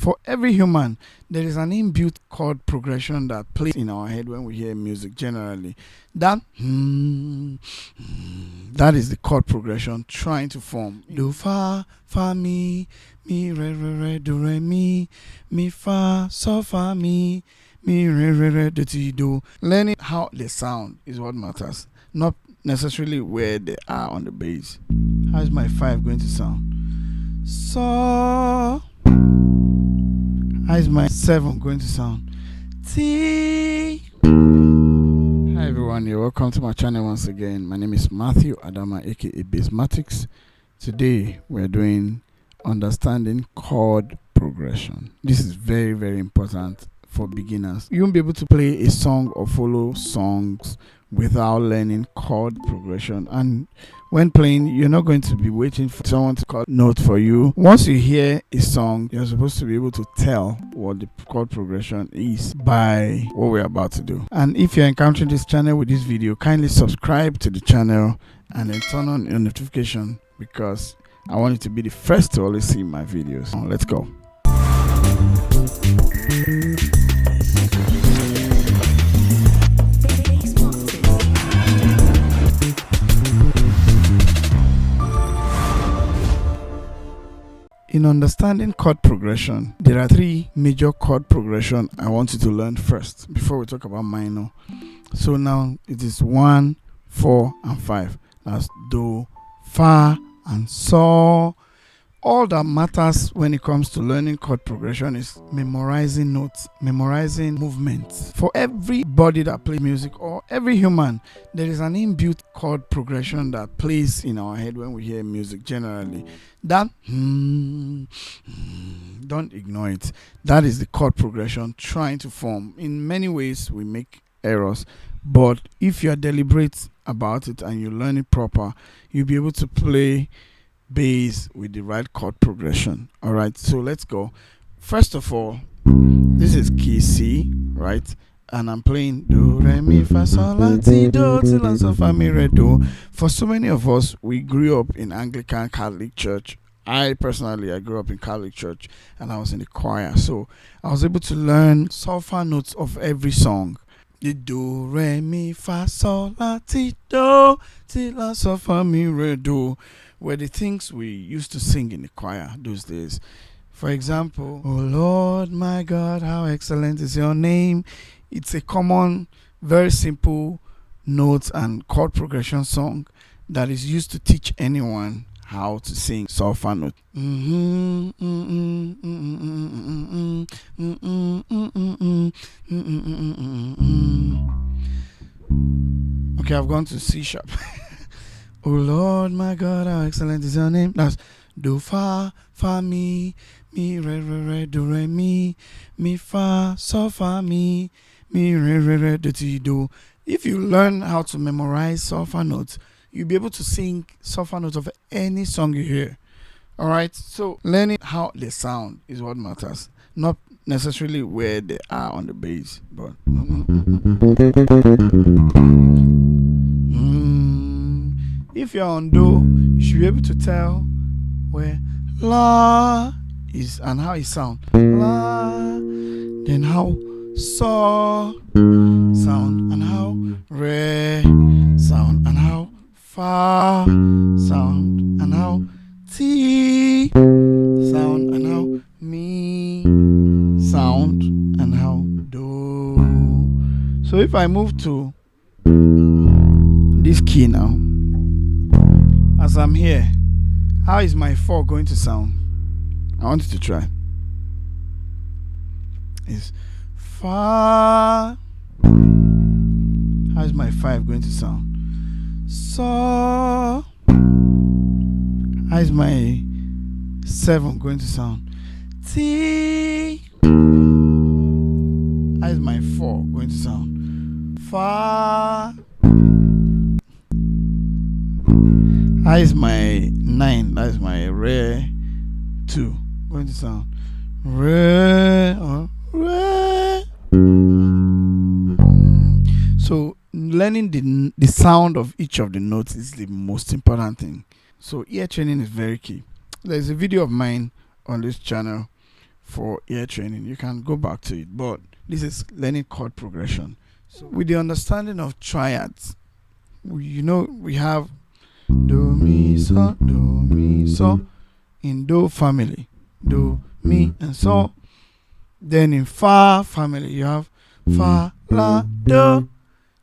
For every human, there is an inbuilt chord progression that plays in our head when we hear music generally. That that is the chord progression trying to form. Do, fa, fa, mi, re, do, re, mi, fa, so, fa, mi, re, do, ti, do. Learning how they sound is what matters, not necessarily where they are on the bass. How is my 5 going to sound? So, how is my 7 going to sound? T. Hi everyone, you're welcome to my channel once again. My name is Matthew Adama, aka Bassmatics. Today we're doing understanding chord progression. This is very, very important for beginners. You won't be able to play a song or follow songs without learning chord progression, and when playing you're not going to be waiting for someone to call note for you. Once you hear a song, you're supposed to be able to tell what the chord progression is by what we're about to do. And if you're encountering this channel with this video, kindly subscribe to the channel and then turn on your notification, because I want you to be the first to always see my videos. Let's go. In understanding chord progression, there are 3 major chord progression I want you to learn first before we talk about minor. So now it is 1, 4, and 5. That's do, fa, and so. All that matters when it comes to learning chord progression is memorizing notes, memorizing movements. For everybody that plays music, or every human, there is an inbuilt chord progression that plays in our head when we hear music generally. That don't ignore it. That is the chord progression trying to form. In many ways we make errors, but if you are deliberate about it and you learn it proper, you'll be able to play bass with the right chord progression. All right, so let's go. First of all, this is key C, right? And I'm playing do, re, mi, fa, sol, la, ti, do, ti, la, so, fa, mi, re, do. For so many of us, we grew up in Anglican Catholic Church. I grew up in Catholic Church, and I was in the choir, so I was able to learn solfa notes of every song. The do, re, mi, fa, sol, la, ti, do, ti, la, so, fa, mi, re, do were the things we used to sing in the choir those days. For example, oh Lord my God, how excellent is your name. It's a common, very simple notes and chord progression song that is used to teach anyone how to sing solfa note. Okay, I've gone to C sharp. Oh Lord my God, how excellent is your name. That's do, fa, fa, mi, re, do, re, mi, fa, so, fa, mi, re, do, ti, do. If you learn how to memorize solfa notes, you'll be able to sing solfa notes of any song you hear. All right, so learning how they sound is what matters, not necessarily where they are on the bass, but if you're on do, you should be able to tell where la is and how it sounds. La, then how so sound, and how re sound, and how fa sound, and how ti sound, and how mi sound, and how do. So if I move to this key now, as I'm here, how is my 4 going to sound? I want you to try. It's fa. How is my 5 going to sound? So. How is my 7 going to sound? Ti. How is my 4 going to sound? Fa. How is my 9? That is my re 2 going to sound? Re or re. So learning the sound of each of the notes is the most important thing. So ear training is very key. There's a video of mine on this channel for ear training. You can go back to it, but this is learning chord progression. So with the understanding of triads, we have do, mi, so in do family, do, mi, and so. Then in fa family, you have fa, la, do.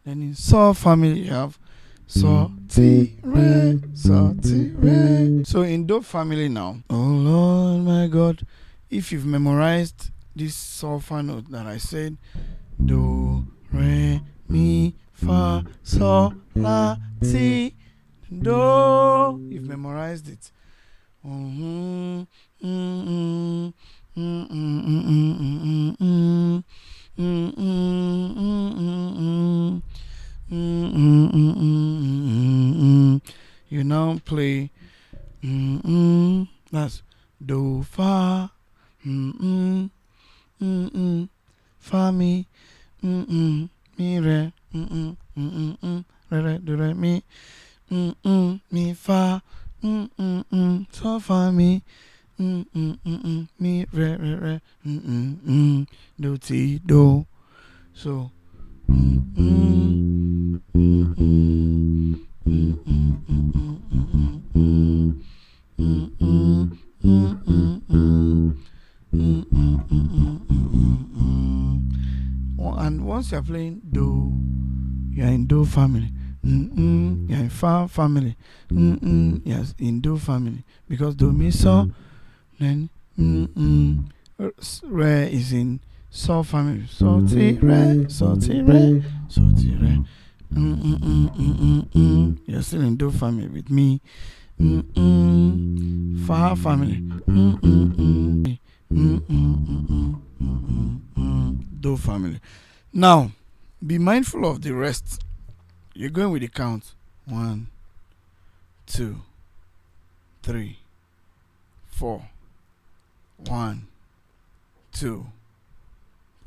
Then in so family, you have so, ti, re, so, ti, re. So in do family now, oh Lord my God, if you've memorized this solfa note that I said, do, re, mi, fa, so, la, ti, do, you've memorized it. You now play that's do, fa, fa, mi, mi, re, re, do, re, mi, mi, fa, so, fa, mi, mi, re, do, ti, do. So and once you're playing do, you're in do family. You're in fa family. Yes, in do family, because do, mi, so. Then re is in so family. So, ti, re, so, ti, re, so, ti, re. You're still in do family with me. Fa family. Do family. Now, be mindful of the rest. You're going with the count. 1, 2, 3, 4. 1, 2,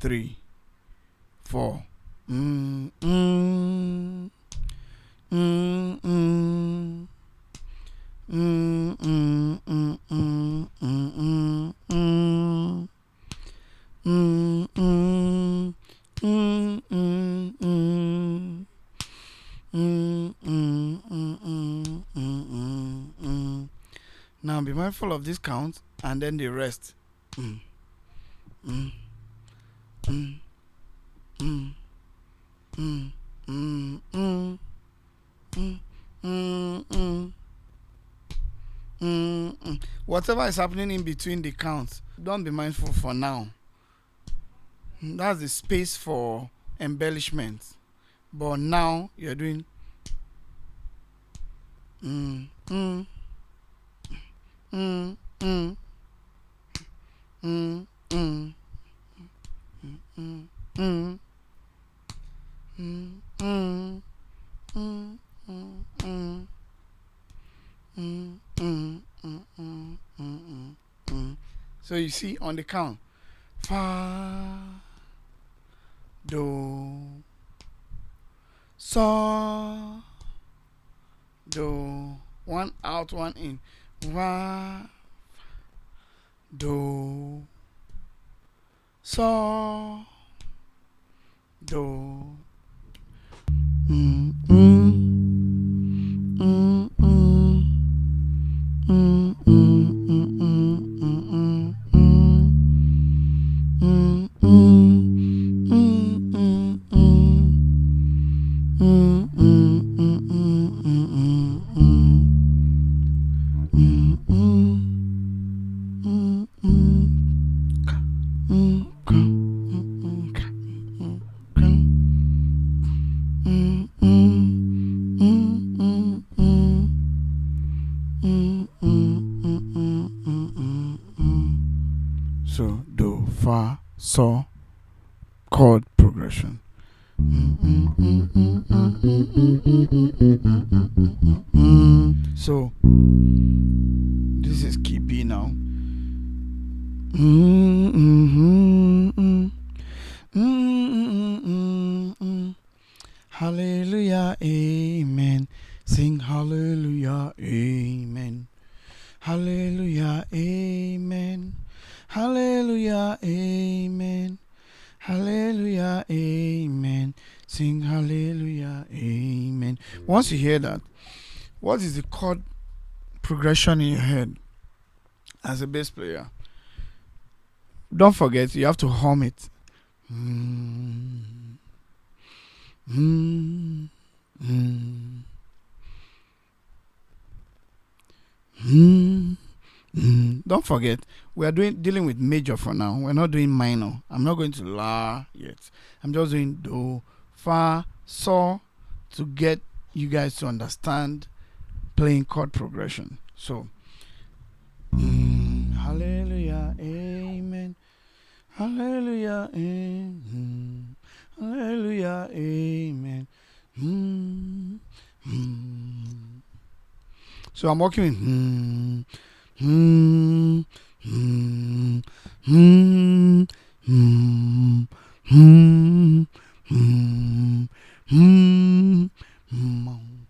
3, 4. Now be mindful of this count and then the rest. Whatever is happening in between the counts, don't be mindful for now. That's the space for embellishment. But now you're doing So you see on the count, fa, do, so, do, one out, one in, wa, do, so, do, So do, fa, so, chord progression. So this is key B now. Hallelujah, amen. Sing hallelujah, amen. Hallelujah, amen. Hallelujah, amen. Hallelujah, amen. Sing hallelujah, amen. Once you hear that, what is the chord progression in your head as a bass player? Don't forget, you have to hum it. Don't forget, we are dealing with major for now. We're not doing minor. I'm not going to la yet. I'm just doing do, fa, sol to get you guys to understand playing chord progression. So, hallelujah, amen. Hallelujah, amen. Hallelujah, amen. So I'm working with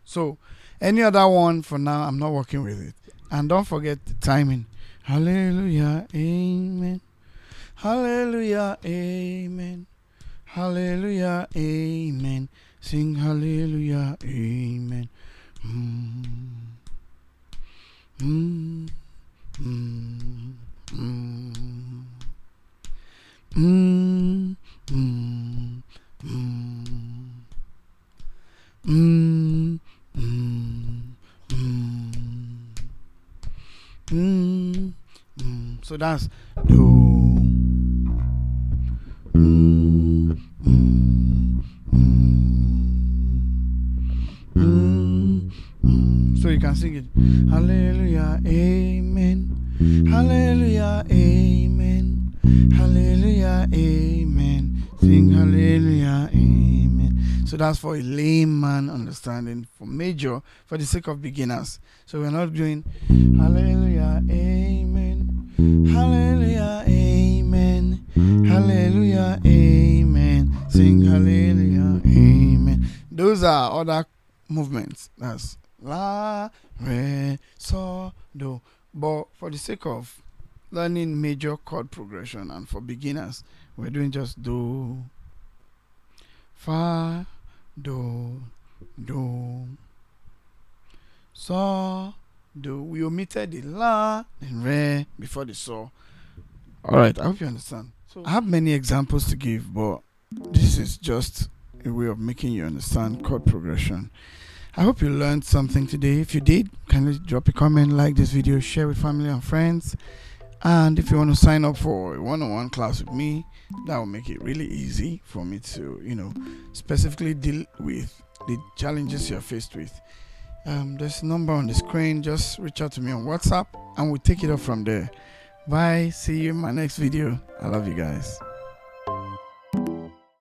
so any other one for now, I'm not working with it. And don't forget the timing. Hallelujah, amen. Hallelujah, amen. Hallelujah, amen. Sing hallelujah, amen. So that's do. So you can sing it. Hallelujah, amen. Hallelujah, amen. Hallelujah, amen. Sing hallelujah, amen. So that's for a layman understanding. For major, for the sake of beginners. So we're not doing hallelujah, amen. Hallelujah, amen. Hallelujah, amen. Sing hallelujah, amen. Those are other movements. That's la, re, sol, do. But for the sake of learning major chord progression and for beginners, we're doing just do, fa, do, sol, do. We omitted the la and re before the sol. Alright, I hope you understand. So I have many examples to give, but this is just a way of making you understand chord progression. I hope you learned something today. If you did, kindly drop a comment, like this video, share with family and friends. And if you want to sign up for a one-on-one class with me, that will make it really easy for me to, specifically deal with the challenges you're faced with. There's a number on the screen. Just reach out to me on WhatsApp and we'll take it up from there. Bye. See you in my next video. I love you guys.